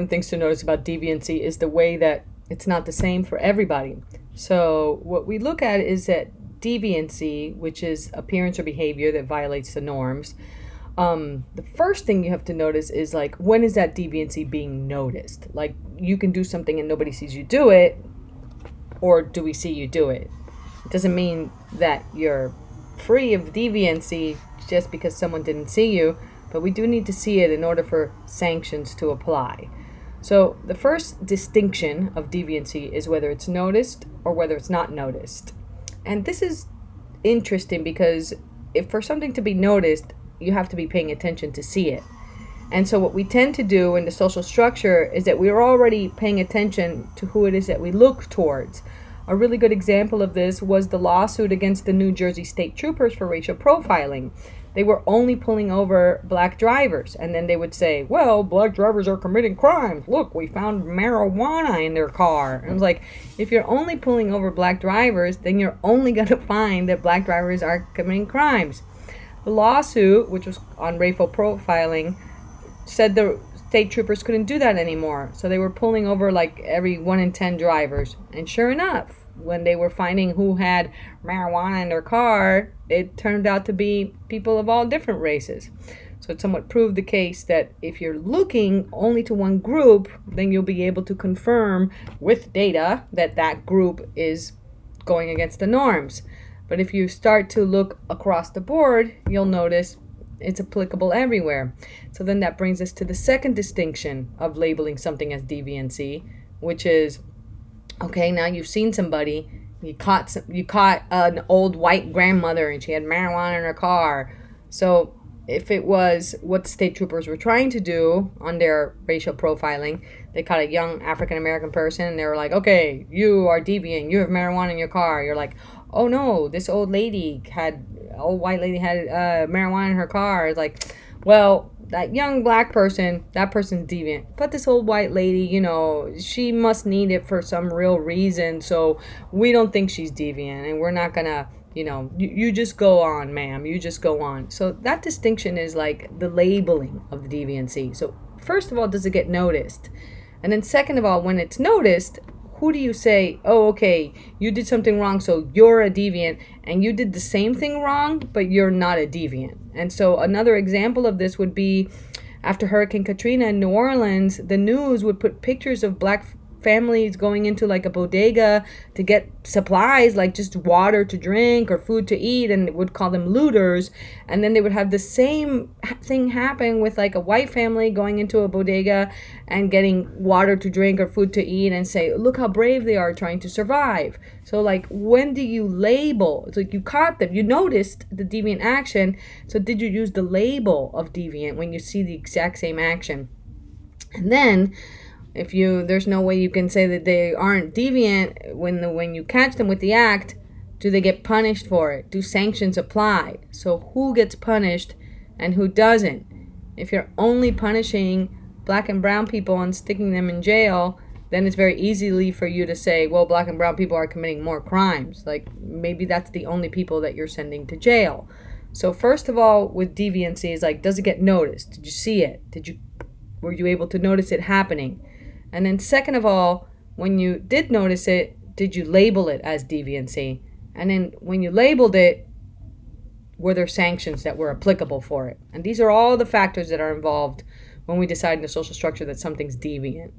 Things to notice about deviancy is the way that it's not the same for everybody. So what we look at is that deviancy, which is appearance or behavior that violates the norms, the first thing you have to notice is like, when is that deviancy being noticed? Like, you can do something and nobody sees you do it, or do we see you do it? It doesn't mean that you're free of deviancy just because someone didn't see you, but we do need to see it in order for sanctions to apply. So the first distinction of deviancy is whether it's noticed or whether it's not noticed. And this is interesting because if for something to be noticed, you have to be paying attention to see it. And so what we tend to do in the social structure is that we're already paying attention to who it is that we look towards. A really good example of this was the lawsuit against the New Jersey state troopers for racial profiling. They were only pulling over black drivers, and then they would say, well, black drivers are committing crimes. Look, we found marijuana in their car. And it was like, if you're only pulling over black drivers, then you're only going to find that black drivers are committing crimes. The lawsuit, which was on racial profiling, said the state troopers couldn't do that anymore. So they were pulling over like every 1 in 10 drivers. And sure enough, when they were finding who had marijuana in their car, it turned out to be people of all different races. So it somewhat proved the case that if you're looking only to one group, then you'll be able to confirm with data that that group is going against the norms. But if you start to look across the board, you'll notice it's applicable everywhere. So then that brings us to the second distinction of labeling something as deviancy, which is, okay, now you've seen somebody, you caught an old white grandmother and she had marijuana in her car. So if it was what the state troopers were trying to do on their racial profiling, they caught a young African American person and they were like, okay, you are deviant, you have marijuana in your car. You're like, oh no, this old white lady had marijuana in her car. It's like, well, that young black person, that person's deviant. But this old white lady, she must need it for some real reason. So we don't think she's deviant, and we're not gonna, you just go on, ma'am. You just go on. So that distinction is like the labeling of the deviancy. So first of all, does it get noticed? And then second of all, when it's noticed, who do you say, oh, okay, you did something wrong, so you're a deviant, and you did the same thing wrong, but you're not a deviant. And so another example of this would be after Hurricane Katrina in New Orleans, the news would put pictures of black families going into like a bodega to get supplies, like just water to drink or food to eat, and it would call them looters. And then they would have the same thing happen with like a white family going into a bodega and getting water to drink or food to eat and say, look how brave they are trying to survive. So like, when do you label? It's like you caught them, you noticed the deviant action, so did you use the label of deviant when you see the exact same action? And then there's no way you can say that they aren't deviant when you catch them with the act. Do they get punished for it? Do sanctions apply? So who gets punished and who doesn't? If you're only punishing black and brown people and sticking them in jail, then it's very easily for you to say, well, black and brown people are committing more crimes. Like, maybe that's the only people that you're sending to jail. So first of all, with deviancy is like, does it get noticed? Did you see it? Were you able to notice it happening? And then second of all, when you did notice it, did you label it as deviancy? And then when you labeled it, were there sanctions that were applicable for it? And these are all the factors that are involved when we decide in the social structure that something's deviant.